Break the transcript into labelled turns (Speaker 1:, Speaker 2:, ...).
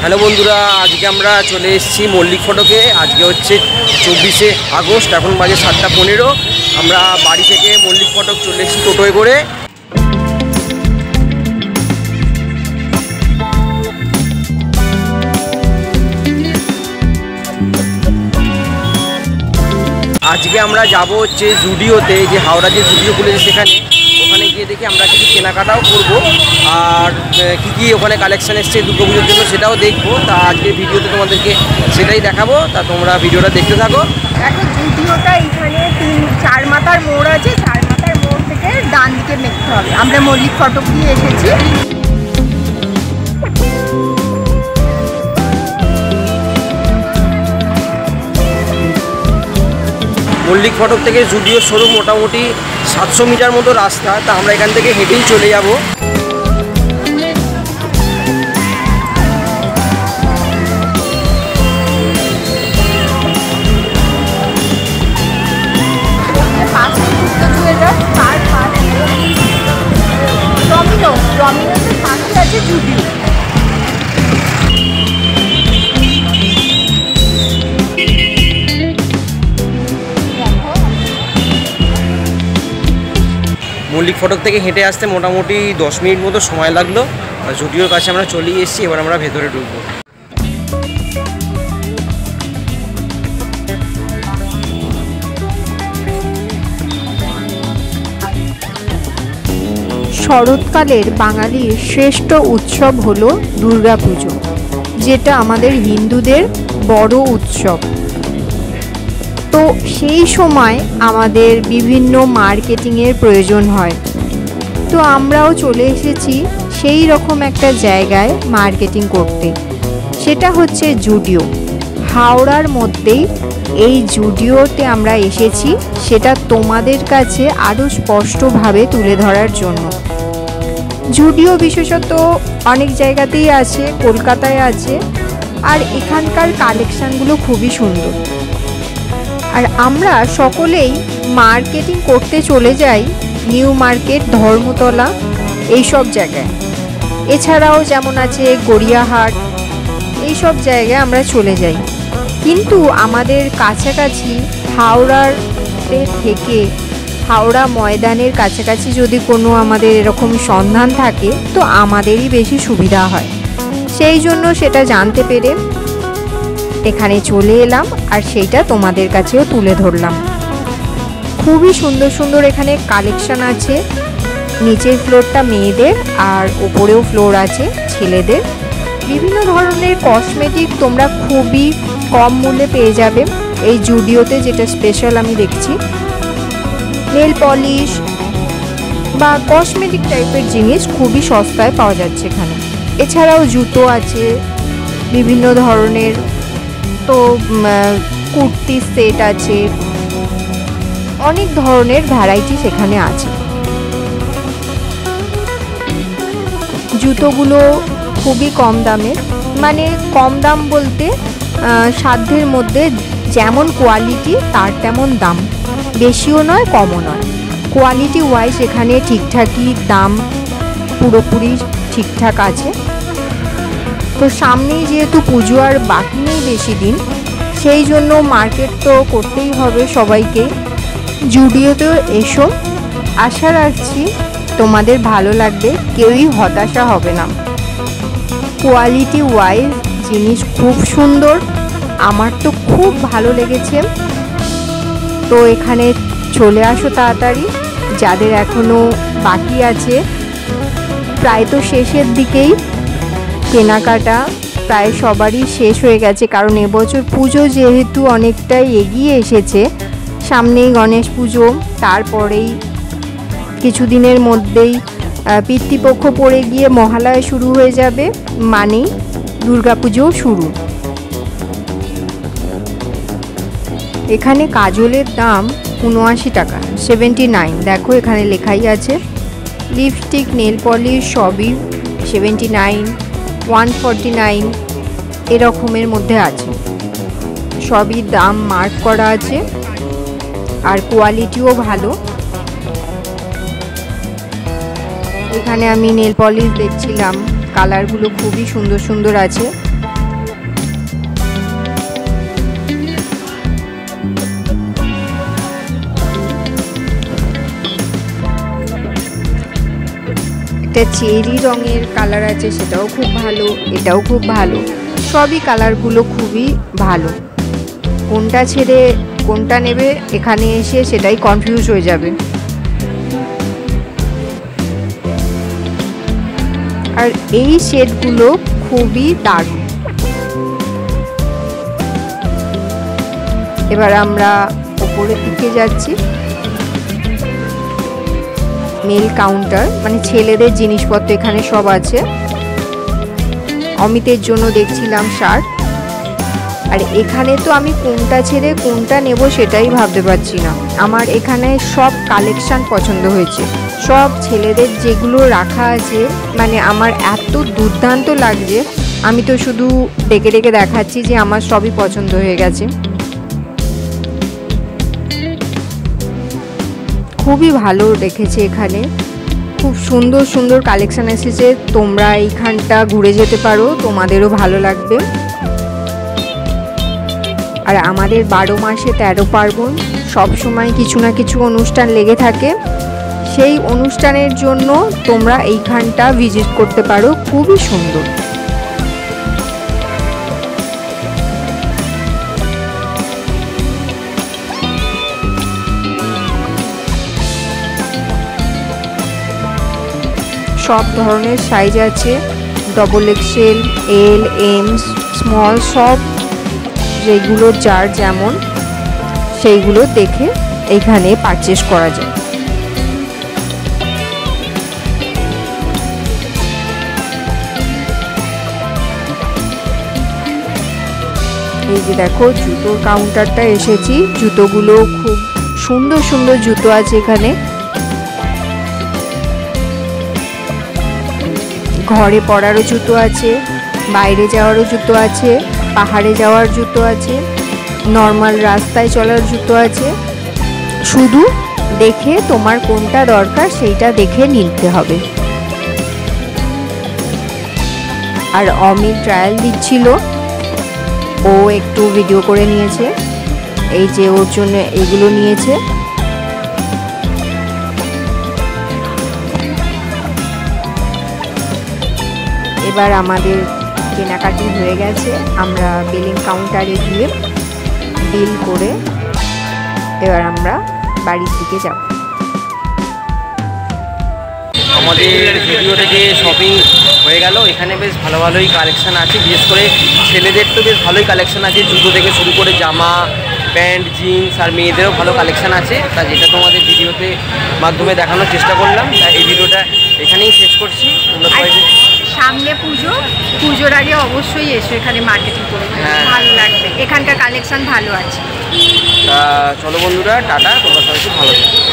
Speaker 1: Hello বন্ধুরা, আজকে আমরা চলে এসেছি মল্লিক ফটকে। আজকে হচ্ছে 24শে আগস্ট, এখন বাজে 7টা 15। আমরা বাড়ি থেকে মল্লিক ফটক চলে এসেছি টোটোয় করে। আজকে আমরা যাব হচ্ছে জুডিওতে, যে হাওড়া যে জুডিও খুলেছে সেখানে। ওখানে গিয়ে দেখি আমরা কিছু কেনাকাটাও করবো, আর কী ওখানে কালেকশান এসছে দুর্গাপুজোর জন্য সেটাও দেখবো। তা আজকের ভিডিওতে তোমাদেরকে সেটাই দেখাবো, তা তোমরা ভিডিওটা দেখতে থাকো।
Speaker 2: দেখো, জুডিওটা এখানে 4 মাথার মোড় আছে। 4 মাথার মোড় থেকে ডান দিকে দেখতে হবে। আমরা মল্লিক ফটক দিয়ে এসেছি।
Speaker 1: মল্লিক ফটক থেকে জুডিও শোরুম মোটামুটি 700 মিটার মতো রাস্তা। তা আমরা এখান থেকে হেঁটেই চলে যাব।
Speaker 2: ডমিনোসের পাশে আছে জুডিও।
Speaker 1: মল্লিক ফটক থেকে হেঁটে আসতে মোটামুটি 10 মিনিট মতো সময় লাগলো। আর জুডিওর কাছে আমরা চলেই এসেছি। এবার আমরা ভেতরে ঢুকবো।
Speaker 2: শরৎকালের বাঙালির শ্রেষ্ঠ উৎসব হলো দুর্গাপুজো, যেটা আমাদের হিন্দুদের বড় উৎসব। তো সেই সময় আমাদের বিভিন্ন মার্কেটিংয়ের প্রয়োজন হয়। তো আমরাও চলে এসেছি সেই রকম একটা জায়গায় মার্কেটিং করতে। সেটা হচ্ছে জুডিও। হাওড়ার মধ্যেই এই জুডিওতে আমরা এসেছি, সেটা তোমাদের কাছে আরও স্পষ্টভাবে তুলে ধরার জন্য। জুডিও বিশেষত অনেক জায়গাতেই আছে, কলকাতায় আছে, আর এখানকার কালেকশানগুলো খুবই সুন্দর। আর আমরা সকলেই মার্কেটিং করতে চলে যাই নিউ মার্কেট, ধর্মতলা, এইসব জায়গায়। এছাড়াও যেমন আছে গড়িয়াহাট, এইসব জায়গায় আমরা চলে যাই। কিন্তু আমাদের কাছাকাছি হাওড়ার থেকে হাওড়া ময়দানের কাছাকাছি যদি কোনো আমাদের এরকম সন্ধান থাকে তো আমাদেরই বেশি সুবিধা হয়। সেই জন্য সেটা জানতে পেরে এখানে চলে এলাম, আর সেইটা তোমাদের কাছেও তুলে ধরলাম। খুবই সুন্দর সুন্দর এখানে কালেকশন আছে। নিচের ফ্লোরটা মেয়েদের আর ওপরেও ফ্লোর আছে ছেলেদের। বিভিন্ন ধরনের কসমেটিক তোমরা খুবই কম মূল্যে পেয়ে যাবে এই জুডিওতে, যেটা স্পেশাল আমি দেখছি। নেল পলিশ বা কসমেটিক টাইপের জিনিস খুবই সস্তায় পাওয়া যাচ্ছে এখানে। এছাড়াও জুতো আছে বিভিন্ন ধরনের, তো কুর্তি সেট আছে, অনেক ধরনের ভ্যারাইটি সেখানে আছে। জুতোগুলো খুবই কম দামের, মানে কম দাম বলতে সাধ্যের মধ্যে, যেমন কোয়ালিটি তার তেমন দাম, বেশিও নয় কমও নয়। কোয়ালিটি ওয়াইজ এখানে ঠিকঠাকই দাম, পুরোপুরি ঠিকঠাক আছে। তো সামনেই যেহেতু পুজো আর বাকি নেই বেশি দিন, সেই জন্য মার্কেট তো করতেই হবে সবাইকে। জুডিওতে এসো, আশা রাখছি তোমাদের ভালো লাগবে, কেউই হতাশা হবে না। কোয়ালিটি ওয়াইজ জিনিস খুব সুন্দর, আমার তো খুব ভালো লেগেছে। তো এখানে চলে আসো তাড়াতাড়ি, যাদের এখনও বাকি আছে। প্রায় তো শেষের দিকেই, কেনাকাটা প্রায় সবারই শেষ হয়ে গেছে, কারণ এবছর পুজো যেহেতু অনেকটাই এগিয়ে এসেছে। সামনেই গণেশ পুজো, তারপরেই কিছুদিনের মধ্যেই পিতৃপক্ষ পড়ে গিয়ে মহালয়া শুরু হয়ে যাবে, মানেই দুর্গাপুজোও শুরু। এখানে কাজলের দাম 79 টাকা, 79। দেখো এখানে লেখাই আছে। লিপস্টিক, নেল পলিশ সবই 79, 149 এরকমের মধ্যে আছে। সবই দাম মার্ক করা আছে, আর কোয়ালিটিও ভালো। এখানে আমি নেল পলিশ দেখছিলাম, কালারগুলো খুবই সুন্দর সুন্দর আছে। একটা চেরি রঙের কালার আছে, সেটাও খুব ভালো, এটাও খুব ভালো। সবই কালারগুলো খুবই ভালো। কোনটা ছেড়ে কোনটা নেবে এখানে এসে সেটাই কনফিউজ হয়ে যাবে। আর এই শেডগুলো খুবই দারুণ। এবার আমরা উপরের দিকে যাচ্ছি। মেল কাউন্টার, মানে ছেলেদের জিনিসপত্র এখানে সব আছে। অমিতের জন্য দেখছিলাম শার্ট। আর এখানে তো আমি কোনটা ছেড়ে কোনটা নেব সেটাই ভাবতে পারছি না। আমার এখানে সব কালেকশন পছন্দ হয়েছে। সব ছেলেদের যেগুলো রাখা আছে, মানে আমার এত দুর্দান্ত লাগছে, আমি তো শুধু ডেকে ডেকে দেখাচ্ছি যে আমার সবই পছন্দ হয়ে গেছে। খুবই ভালো রেখেছে এখানে, খুব সুন্দর সুন্দর কালেকশন এসেছে। তোমরা এইখানটা ঘুরে যেতে পারো, তোমাদেরও ভালো লাগবে। আর আমাদের 12 মাসে 13 পার্বণ, সব সময় কিছু না কিছু অনুষ্ঠান লেগে থাকে। সেই অনুষ্ঠানের জন্য তোমরা এইখানটা ভিজিট করতে পারো, খুবই সুন্দর। সব ধরনের সাইজ আছে, XXL, L, M, স্মল, সব যেগুলো যার যেমন সেইগুলো দেখে এখানে পারচেস করা যায়। এই যে দেখো জুতোর কাউন্টারটা এসেছি। জুতোগুলো খুব সুন্দর সুন্দর জুতো আছে এখানে। ঘরে পরারও জুতো আছে, বাইরে যাওয়ারও জুতো আছে, পাহাড়ে যাওয়ার জুতো আছে, নর্মাল রাস্তায় চলার জুতো আছে। শুধু দেখে তোমার কোনটা দরকার সেইটা দেখে নিতে হবে। আর অমিত ট্রায়াল দিচ্ছিল, ও একটু ভিডিও করে নিয়েছে। এই যে ওর জন্য এগুলো নিয়েছে। এবার আমাদের কেনাকাটি হয়ে গেছে। আমরা বিলিং কাউন্টারে গিয়ে বিল করে এবার আমরা বাড়ির দিকে যাব।
Speaker 1: আমাদের ভিডিও থেকে শপিং হয়ে গেল। এখানে বেশ ভালো ভালোই কালেকশান আছে, বিশেষ করে ছেলেদের তো বেশ ভালোই কালেকশান আছে, জুতো থেকে শুরু করে জামা, প্যান্ট, জিন্স, আর মেয়েদেরও ভালো কালেকশান আছে। তা যেটা তোমাদের ভিডিওতে মাধ্যমে দেখানোর চেষ্টা করলাম। তা এই ভিডিওটা এখানেই শেষ করছি। তোমরা
Speaker 2: সামনে পুজো, পুজোর আগে অবশ্যই এসো এখানে মার্কেটিং করে, ভালো লাগবে। এখানকার কালেকশন ভালো আছে।
Speaker 1: চলো বন্ধুরা, টাটা, তোমরা সবাই খুব ভালো থাকো।